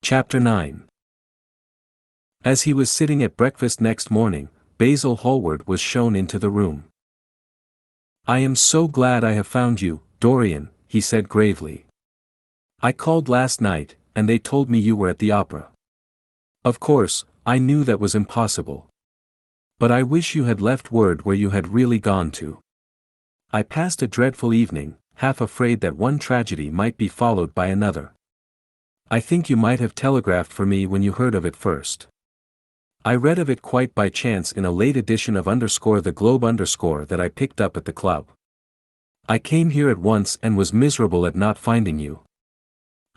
Chapter 9. As he was sitting at breakfast next morning, Basil Hallward was shown into the room. "I am so glad I have found you, Dorian," he said gravely. "I called last night, and they told me you were at the opera. Of course, I knew that was impossible. But I wish you had left word where you had really gone to. I passed a dreadful evening, half afraid that one tragedy might be followed by another. I think you might have telegraphed for me when you heard of it first. I read of it quite by chance in a late edition of the Globe that I picked up at the club. I came here at once and was miserable at not finding you.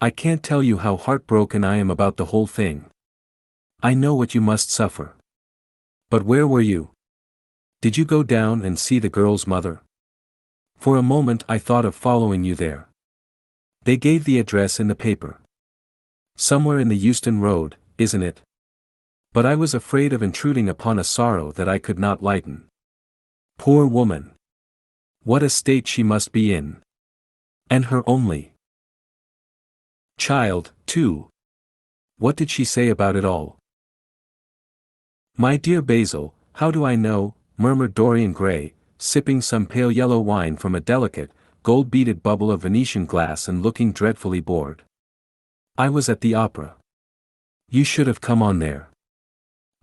I can't tell you how heartbroken I am about the whole thing. I know what you must suffer. But where were you? Did you go down and see the girl's mother? For a moment I thought of following you there. They gave the address in the paper. Somewhere in the Euston Road, isn't it? But I was afraid of intruding upon a sorrow that I could not lighten. Poor woman! What a state she must be in. And her only child, too. What did she say about it all?" "My dear Basil, how do I know?" murmured Dorian Gray, sipping some pale yellow wine from a delicate, gold-beaded bubble of Venetian glass and looking dreadfully bored. "I was at the opera. You should have come on there.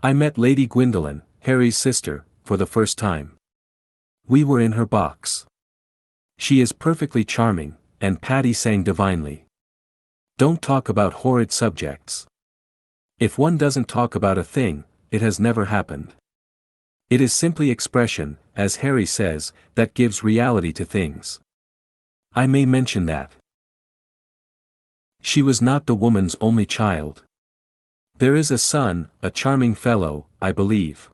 I met Lady Gwendolen, Harry's sister, for the first time. We were in her box. She is perfectly charming, and Patty sang divinely. Don't talk about horrid subjects. If one doesn't talk about a thing, it has never happened. It is simply expression, as Harry says, that gives reality to things. I may mention that she was not the woman's only child. There is a son, a charming fellow, I believe.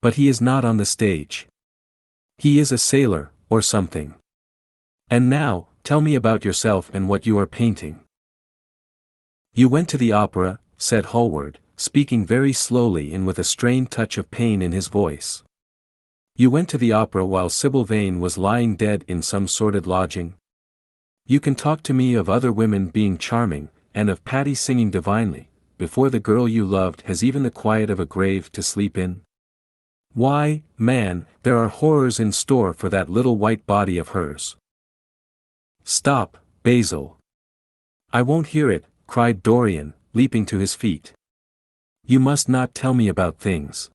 But he is not on the stage. He is a sailor, or something. And now, tell me about yourself and what you are painting." "You went to the opera," said Hallward, speaking very slowly and with a strained touch of pain in his voice. "You went to the opera while Sybil Vane was lying dead in some sordid lodging? You can talk to me of other women being charming, and of Patty singing divinely, before the girl you loved has even the quiet of a grave to sleep in? Why, man, there are horrors in store for that little white body of hers." "Stop, Basil. I won't hear it," cried Dorian, leaping to his feet. "You must not tell me about things.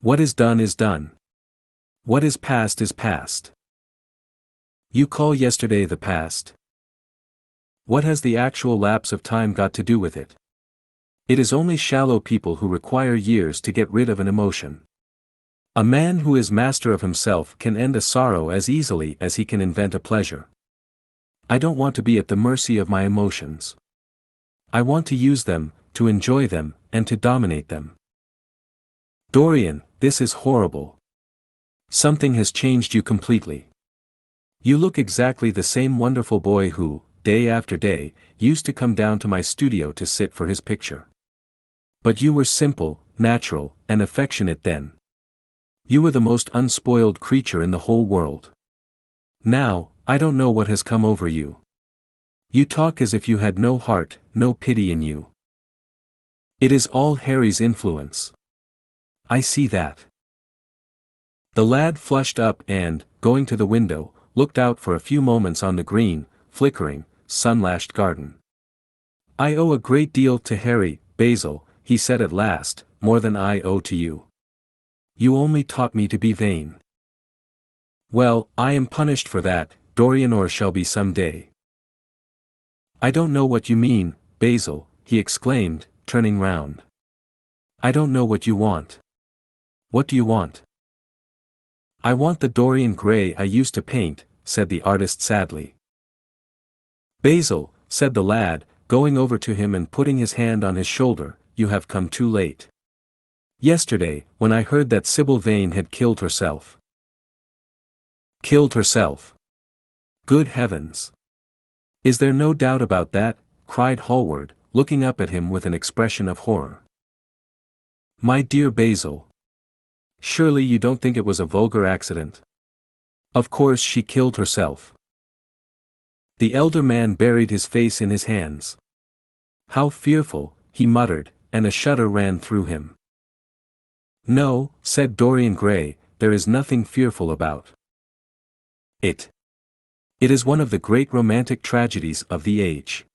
What is done is done. What is past is past. You call yesterday the past? What has the actual lapse of time got to do with it? It is only shallow people who require years to get rid of an emotion. A man who is master of himself can end a sorrow as easily as he can invent a pleasure. I don't want to be at the mercy of my emotions. I want to use them, to enjoy them, and to dominate them." "Dorian, this is horrible. Something has changed you completely. You look exactly the same wonderful boy who, day after day, used to come down to my studio to sit for his picture. But you were simple, natural, and affectionate then. You were the most unspoiled creature in the whole world. Now, I don't know what has come over you. You talk as if you had no heart, no pity in you. It is all Harry's influence. I see that." The lad flushed up and, going to the window, looked out for a few moments on the green, flickering, sun-lashed garden. "I owe a great deal to Harry, Basil," he said at last, "more than I owe to you. You only taught me to be vain." "Well, I am punished for that, Dorian, or shall be some day." "I don't know what you mean, Basil," he exclaimed, turning round. "I don't know what you want. What do you want?" "I want the Dorian Gray I used to paint," said the artist sadly. "Basil," said the lad, going over to him and putting his hand on his shoulder, "you have come too late. Yesterday, when I heard that Sybil Vane had killed herself." "Killed herself? Good heavens! Is there no doubt about that?" cried Hallward, looking up at him with an expression of horror. "My dear Basil! Surely you don't think it was a vulgar accident? Of course she killed herself." The elder man buried his face in his hands. How fearful, he muttered, and a shudder ran through him. No, said Dorian Gray, there is nothing fearful about it. It is one of the great romantic tragedies of the age.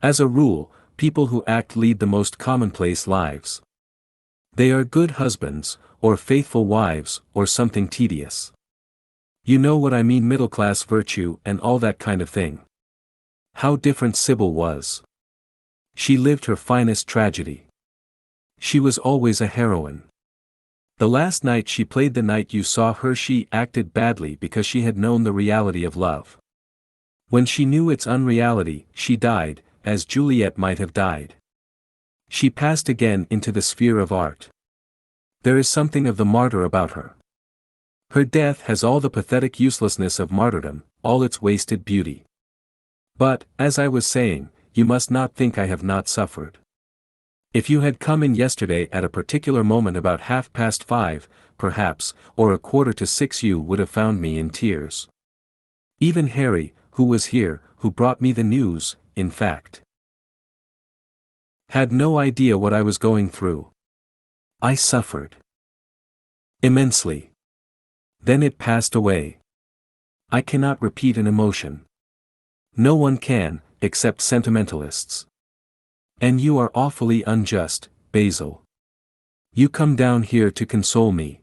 As a rule, people who act lead the most commonplace lives. They are good husbands, or faithful wives, or something tedious. You know what I mean, middle-class virtue and all that kind of thing. How different Sybil was. She lived her finest tragedy. She was always a heroine. The last night she played the night you saw her, she acted badly because she had known the reality of love. When she knew its unreality, she died, as Juliet might have died. She passed again into the sphere of art. There is something of the martyr about her. Her death has all the pathetic uselessness of martyrdom, all its wasted beauty. But, as I was saying, you must not think I have not suffered. If you had come in yesterday at a particular moment about 5:30, perhaps, or 5:45, you would have found me in tears. Even Harry, who was here, who brought me the news, in fact, had no idea what I was going through. I suffered immensely. Then it passed away. I cannot repeat an emotion. No one can, except sentimentalists. And you are awfully unjust, Basil. You come down here to console me.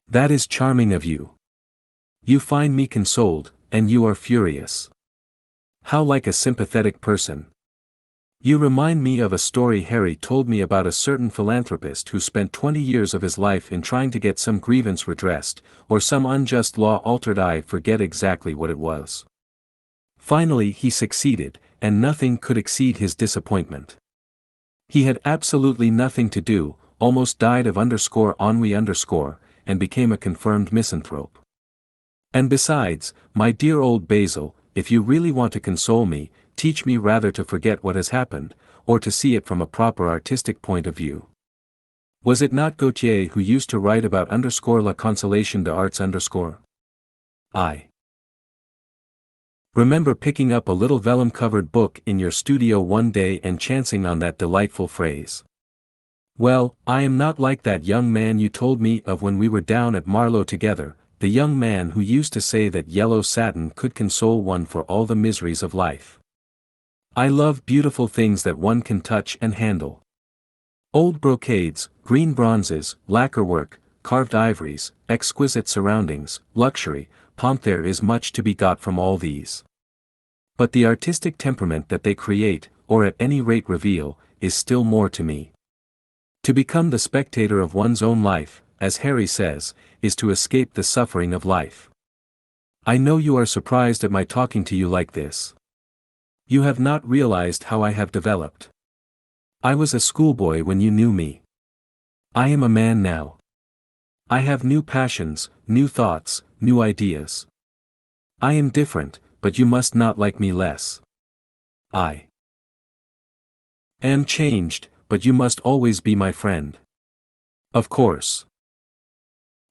That is charming of you. You find me consoled, and you are furious. How like a sympathetic person. You remind me of a story Harry told me about a certain philanthropist who spent 20 years of his life in trying to get some grievance redressed, or some unjust law altered. I forget exactly what it was. Finally he succeeded, and nothing could exceed his disappointment. He had absolutely nothing to do, almost died of ennui, and became a confirmed misanthrope. And besides, my dear old Basil, if you really want to console me, teach me rather to forget what has happened, or to see it from a proper artistic point of view. Was it not Gautier who used to write about _la consolation d'arts _? I remember picking up a little vellum-covered book in your studio one day and chancing on that delightful phrase. Well, I am not like that young man you told me of when we were down at Marlow together, the young man who used to say that yellow satin could console one for all the miseries of life. I love beautiful things that one can touch and handle. Old brocades, green bronzes, lacquerwork, carved ivories, exquisite surroundings, luxury, pomp. There is much to be got from all these. But the artistic temperament that they create, or at any rate reveal, is still more to me. To become the spectator of one's own life, as Harry says, is to escape the suffering of life. I know you are surprised at my talking to you like this. You have not realized how I have developed. I was a schoolboy when you knew me. I am a man now. I have new passions, new thoughts, new ideas. I am different, but you must not like me less. I am changed, but you must always be my friend. Of course.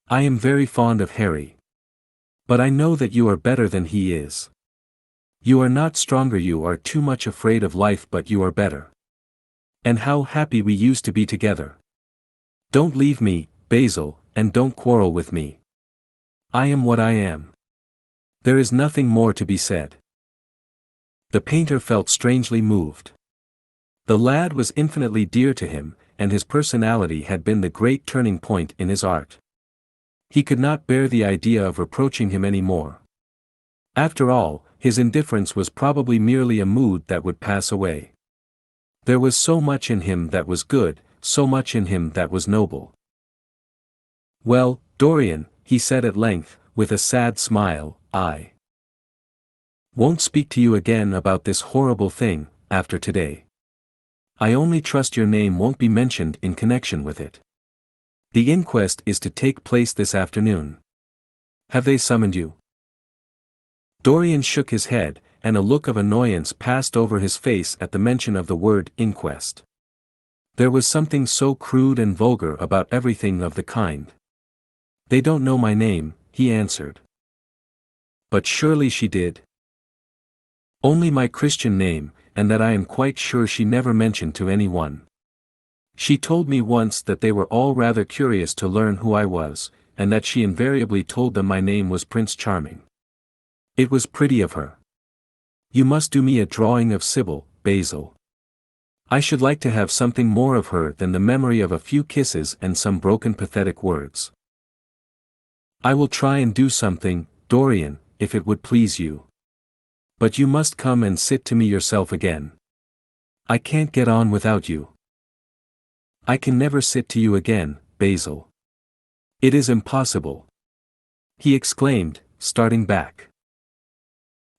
I am very fond of Harry. But I know that you are better than he is. You are not stronger, you are too much afraid of life, but you are better. And how happy we used to be together. Don't leave me, Basil, and don't quarrel with me. I am what I am. There is nothing more to be said. The painter felt strangely moved. The lad was infinitely dear to him, and his personality had been the great turning point in his art. He could not bear the idea of reproaching him any more. After all, his indifference was probably merely a mood that would pass away. There was so much in him that was good, so much in him that was noble. Well, Dorian, he said at length, with a sad smile, I won't speak to you again about this horrible thing, after today. I only trust your name won't be mentioned in connection with it. The inquest is to take place this afternoon. Have they summoned you? Dorian shook his head, and a look of annoyance passed over his face at the mention of the word inquest. There was something so crude and vulgar about everything of the kind. They don't know my name, he answered. But surely she did. Only my Christian name, and that I am quite sure she never mentioned to anyone. She told me once that they were all rather curious to learn who I was, and that she invariably told them my name was Prince Charming. It was pretty of her. You must do me a drawing of Sybil, Basil. I should like to have something more of her than the memory of a few kisses and some broken pathetic words. I will try and do something, Dorian, if it would please you. But you must come and sit to me yourself again. I can't get on without you. I can never sit to you again, Basil. It is impossible, he exclaimed, starting back.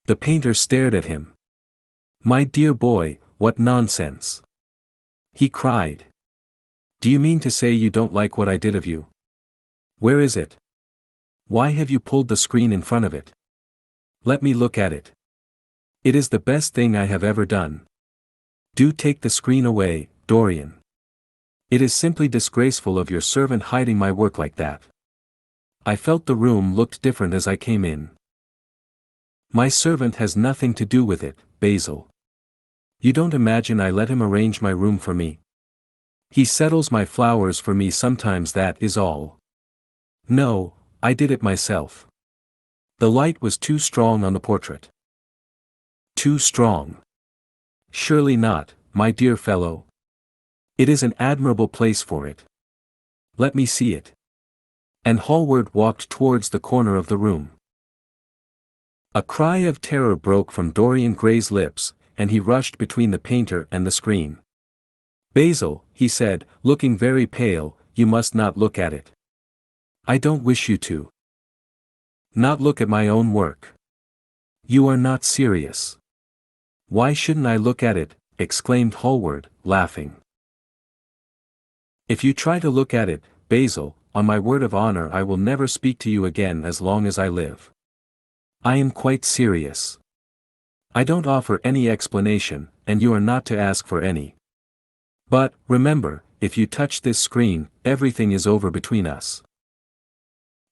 The painter stared at him. My dear boy, what nonsense! He cried. Do you mean to say you don't like what I did of you? Where is it? Why have you pulled the screen in front of it? Let me look at it. It is the best thing I have ever done. Do take the screen away, Dorian. It is simply disgraceful of your servant hiding my work like that. I felt the room looked different as I came in. My servant has nothing to do with it, Basil. You don't imagine I let him arrange my room for me? He settles my flowers for me sometimes, that is all. No, I did it myself. The light was too strong on the portrait. Too strong? Surely not, my dear fellow. It is an admirable place for it. Let me see it. And Hallward walked towards the corner of the room. A cry of terror broke from Dorian Gray's lips, and he rushed between the painter and the screen. Basil, he said, looking very pale, you must not look at it. I don't wish you to. Not look at my own work. You are not serious. Why shouldn't I look at it? Exclaimed Hallward, laughing. If you try to look at it, Basil, on my word of honor I will never speak to you again as long as I live. I am quite serious. I don't offer any explanation, and you are not to ask for any. But, remember, if you touch this screen, everything is over between us.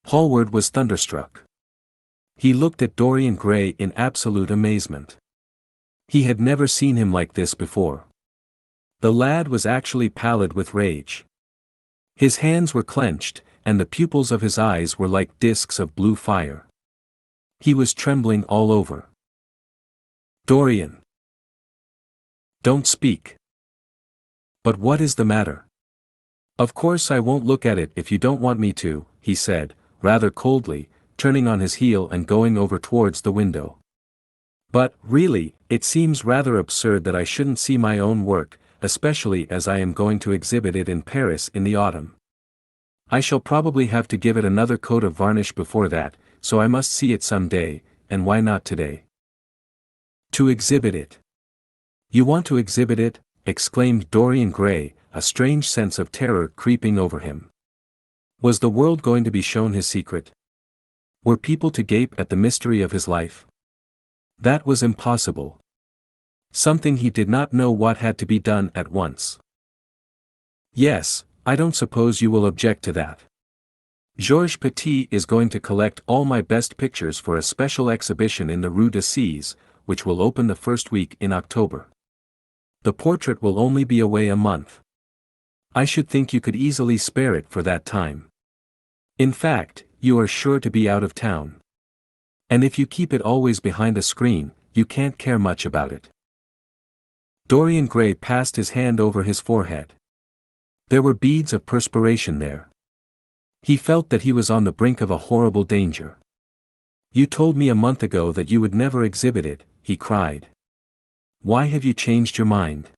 Hallward was thunderstruck. He looked at Dorian Gray in absolute amazement. He had never seen him like this before. The lad was actually pallid with rage. His hands were clenched, and the pupils of his eyes were like discs of blue fire. He was trembling all over. Dorian! Don't speak. But what is the matter? Of course I won't look at it if you don't want me to, he said, rather coldly, turning on his heel and going over towards the window. But, really, it seems rather absurd that I shouldn't see my own work, especially as I am going to exhibit it in Paris in the autumn. I shall probably have to give it another coat of varnish before that, so I must see it some day, and why not today? To exhibit it. You want to exhibit it? Exclaimed Dorian Gray, a strange sense of terror creeping over him. Was the world going to be shown his secret? Were people to gape at the mystery of his life? That was impossible. Something he did not know what had to be done at once. Yes, I don't suppose you will object to that. Georges Petit is going to collect all my best pictures for a special exhibition in the Rue d'Assise, which will open the first week in October. The portrait will only be away a month. I should think you could easily spare it for that time. In fact, you are sure to be out of town. And if you keep it always behind a screen, you can't care much about it. Dorian Gray passed his hand over his forehead. There were beads of perspiration there. He felt that he was on the brink of a horrible danger. You told me a month ago that you would never exhibit it, he cried. Why have you changed your mind?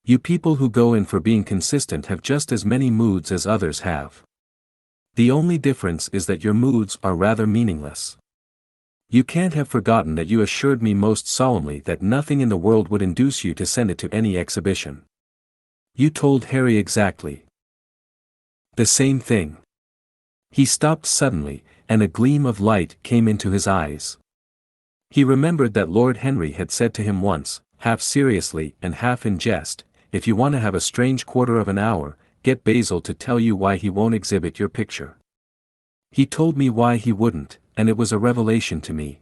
You people who go in for being consistent have just as many moods as others have. The only difference is that your moods are rather meaningless. You can't have forgotten that you assured me most solemnly that nothing in the world would induce you to send it to any exhibition. You told Harry exactly the same thing. He stopped suddenly, and a gleam of light came into his eyes. He remembered that Lord Henry had said to him once, half seriously and half in jest, if you want to have a strange quarter of an hour, get Basil to tell you why he won't exhibit your picture. He told me why he wouldn't, and it was a revelation to me.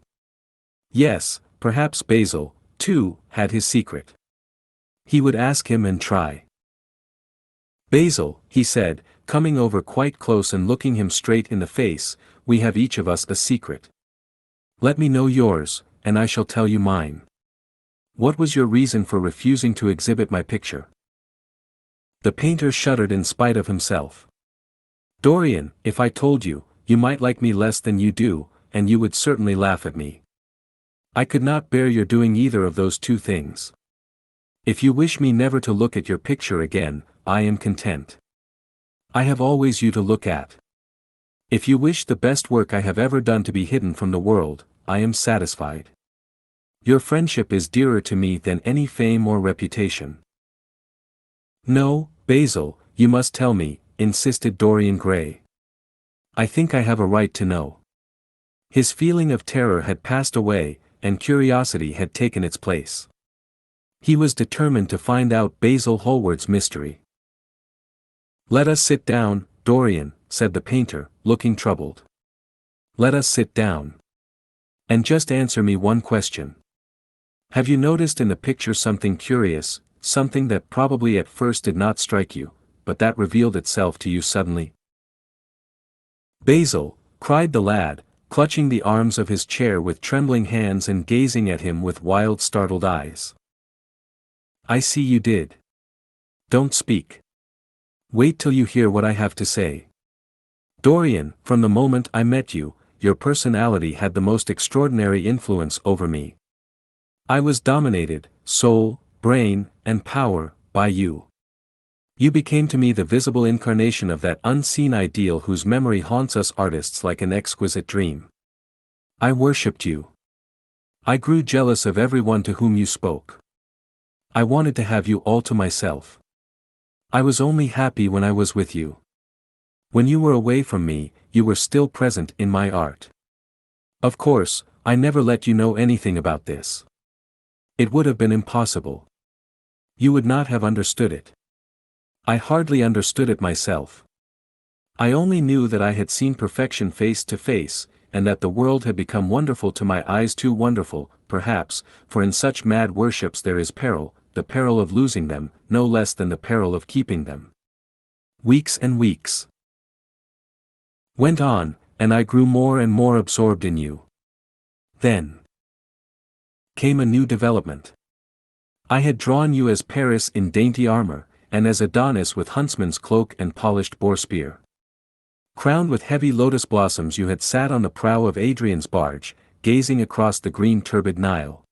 Yes, perhaps Basil, too, had his secret. He would ask him and try. "Basil," he said, coming over quite close and looking him straight in the face, "we have each of us a secret. Let me know yours, and I shall tell you mine. What was your reason for refusing to exhibit my picture?" The painter shuddered in spite of himself. "Dorian, if I told you, you might like me less than you do, and you would certainly laugh at me. I could not bear your doing either of those two things. If you wish me never to look at your picture again, I am content. I have always you to look at. If you wish the best work I have ever done to be hidden from the world, I am satisfied. Your friendship is dearer to me than any fame or reputation." "No, Basil, you must tell me," insisted Dorian Gray. "I think I have a right to know." His feeling of terror had passed away, and curiosity had taken its place. He was determined to find out Basil Hallward's mystery. "Let us sit down, Dorian," said the painter, looking troubled. "Let us sit down. And just answer me one question. Have you noticed in the picture something curious, something that probably at first did not strike you, but that revealed itself to you suddenly?" "Basil," cried the lad, clutching the arms of his chair with trembling hands and gazing at him with wild startled eyes. "I see you did. Don't speak. Wait till you hear what I have to say. Dorian, from the moment I met you, your personality had the most extraordinary influence over me. I was dominated, soul, brain, and power, by you. You became to me the visible incarnation of that unseen ideal whose memory haunts us artists like an exquisite dream. I worshipped you. I grew jealous of everyone to whom you spoke. I wanted to have you all to myself. I was only happy when I was with you. When you were away from me, you were still present in my art. Of course, I never let you know anything about this. It would have been impossible. You would not have understood it. I hardly understood it myself. I only knew that I had seen perfection face to face, and that the world had become wonderful to my eyes, too wonderful, perhaps, for in such mad worships there is peril, the peril of losing them, no less than the peril of keeping them. Weeks and weeks went on, and I grew more and more absorbed in you. Then came a new development. I had drawn you as Paris in dainty armor, and as Adonis with huntsman's cloak and polished boar spear. Crowned with heavy lotus blossoms you had sat on the prow of Adrian's barge, gazing across the green turbid Nile.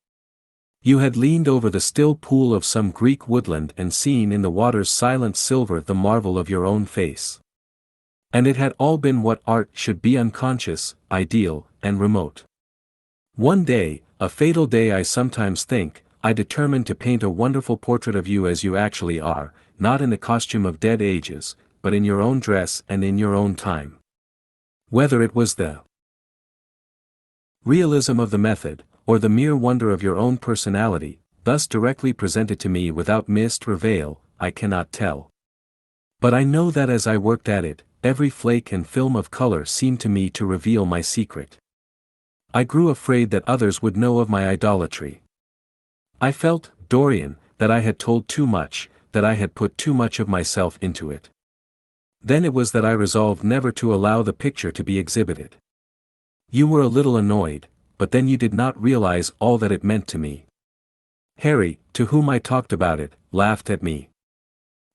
You had leaned over the still pool of some Greek woodland and seen in the water's silent silver the marvel of your own face. And it had all been what art should be, unconscious, ideal, and remote. One day, a fatal day I sometimes think, I determined to paint a wonderful portrait of you as you actually are, not in the costume of dead ages, but in your own dress and in your own time. Whether it was the realism of the method, or the mere wonder of your own personality, thus directly presented to me without mist or veil, I cannot tell. But I know that as I worked at it, every flake and film of color seemed to me to reveal my secret. I grew afraid that others would know of my idolatry. I felt, Dorian, that I had told too much, that I had put too much of myself into it. Then it was that I resolved never to allow the picture to be exhibited. You were a little annoyed, but then you did not realize all that it meant to me. Harry, to whom I talked about it, laughed at me.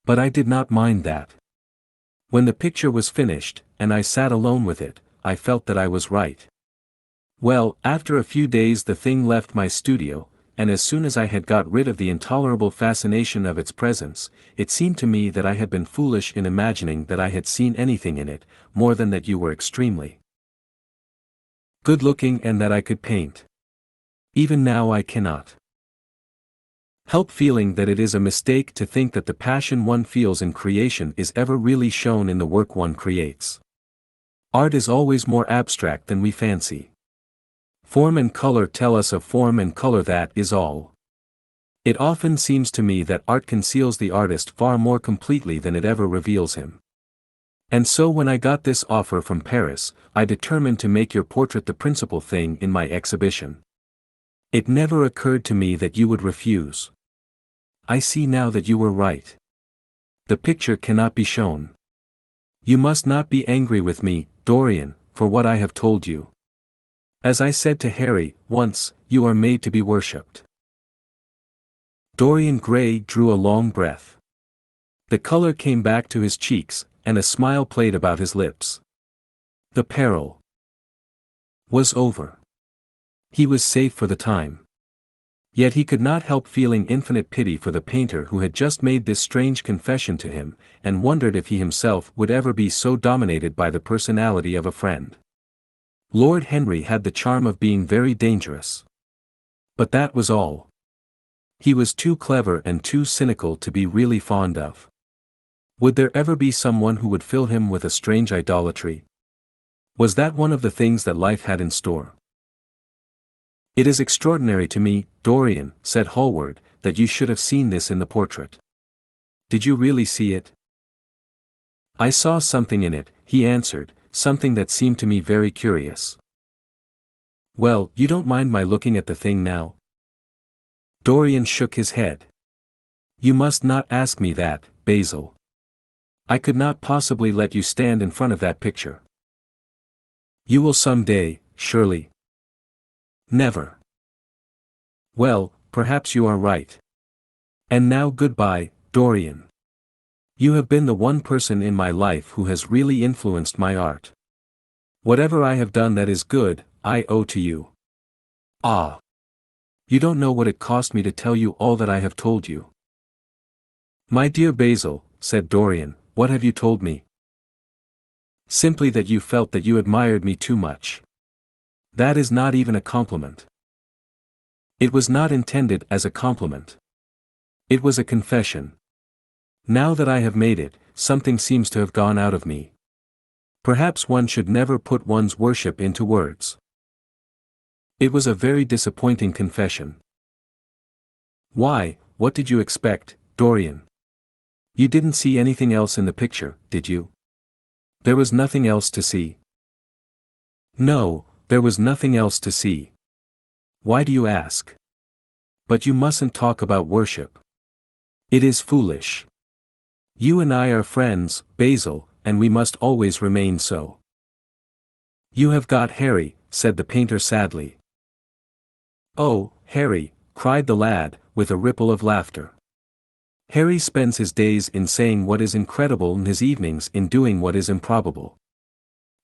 But I did not mind that. When the picture was finished, and I sat alone with it, I felt that I was right. Well, after a few days the thing left my studio, and as soon as I had got rid of the intolerable fascination of its presence, it seemed to me that I had been foolish in imagining that I had seen anything in it, more than that you were extremely good-looking and that I could paint. Even now I cannot help feeling that it is a mistake to think that the passion one feels in creation is ever really shown in the work one creates. Art is always more abstract than we fancy. Form and color tell us of form and color, that is all. It often seems to me that art conceals the artist far more completely than it ever reveals him. And so when I got this offer from Paris, I determined to make your portrait the principal thing in my exhibition. It never occurred to me that you would refuse. I see now that you were right. The picture cannot be shown. You must not be angry with me, Dorian, for what I have told you. As I said to Harry, once, you are made to be worshipped. Dorian Gray drew a long breath. The color came back to his cheeks, and a smile played about his lips. The peril was over. He was safe for the time. Yet he could not help feeling infinite pity for the painter who had just made this strange confession to him, and wondered if he himself would ever be so dominated by the personality of a friend. Lord Henry had the charm of being very dangerous. But that was all. He was too clever and too cynical to be really fond of. Would there ever be someone who would fill him with a strange idolatry? Was that one of the things that life had in store? It is extraordinary to me, Dorian, said Hallward, that you should have seen this in the portrait. Did you really see it? I saw something in it, he answered, something that seemed to me very curious. Well, you don't mind my looking at the thing now? Dorian shook his head. You must not ask me that, Basil. I could not possibly let you stand in front of that picture. You will some day, surely. Never. Well, perhaps you are right. And now goodbye, Dorian. You have been the one person in my life who has really influenced my art. Whatever I have done that is good, I owe to you. Ah! You don't know what it cost me to tell you all that I have told you. My dear Basil, said Dorian, what have you told me? Simply that you felt that you admired me too much. That is not even a compliment. It was not intended as a compliment. It was a confession. Now that I have made it, something seems to have gone out of me. Perhaps one should never put one's worship into words. It was a very disappointing confession. Why, what did you expect, Dorian? You didn't see anything else in the picture, did you? There was nothing else to see. No, there was nothing else to see. Why do you ask? But you mustn't talk about worship. It is foolish. You and I are friends, Basil, and we must always remain so. You have got Harry, said the painter sadly. Oh, Harry, cried the lad, with a ripple of laughter. Harry spends his days in saying what is incredible and his evenings in doing what is improbable.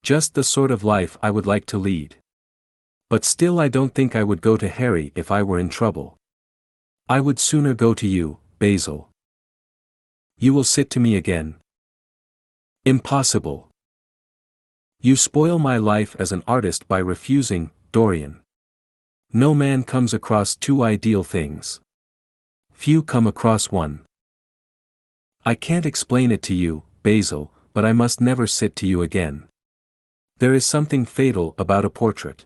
Just the sort of life I would like to lead. But still I don't think I would go to Harry if I were in trouble. I would sooner go to you, Basil. You will sit to me again. Impossible. You spoil my life as an artist by refusing, Dorian. No man comes across two ideal things. Few come across one. I can't explain it to you, Basil, but I must never sit to you again. There is something fatal about a portrait.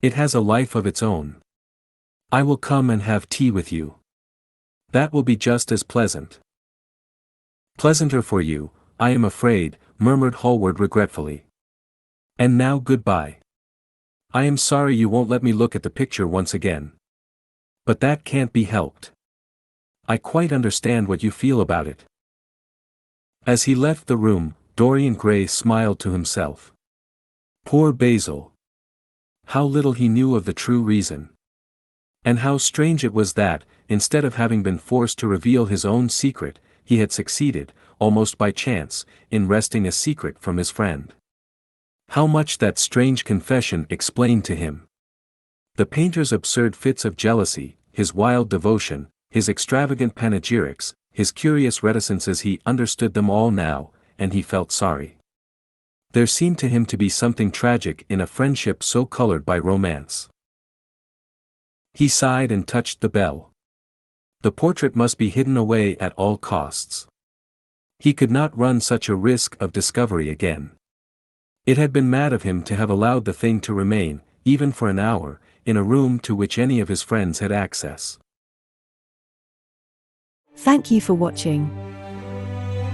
It has a life of its own. I will come and have tea with you. That will be just as pleasant. Pleasanter for you, I am afraid, murmured Hallward regretfully. And now goodbye. I am sorry you won't let me look at the picture once again. But that can't be helped. I quite understand what you feel about it. As he left the room, Dorian Gray smiled to himself. Poor Basil. How little he knew of the true reason. And how strange it was that, instead of having been forced to reveal his own secret, he had succeeded, almost by chance, in wresting a secret from his friend. How much that strange confession explained to him. The painter's absurd fits of jealousy, his wild devotion, his extravagant panegyrics, his curious reticences, he understood them all now, and he felt sorry. There seemed to him to be something tragic in a friendship so colored by romance. He sighed and touched the bell. The portrait must be hidden away at all costs. He could not run such a risk of discovery again. It had been mad of him to have allowed the thing to remain, even for an hour, in a room to which any of his friends had access. Thank you for watching.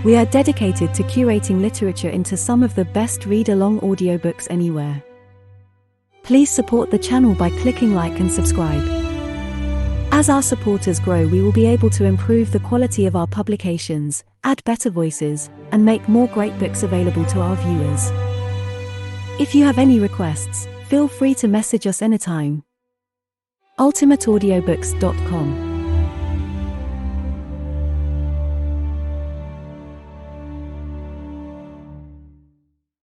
We are dedicated to curating literature into some of the best read-along audiobooks anywhere. Please support the channel by clicking like and subscribe. As our supporters grow, we will be able to improve the quality of our publications, add better voices, and make more great books available to our viewers. If you have any requests, feel free to message us anytime. ultimateaudiobooks.com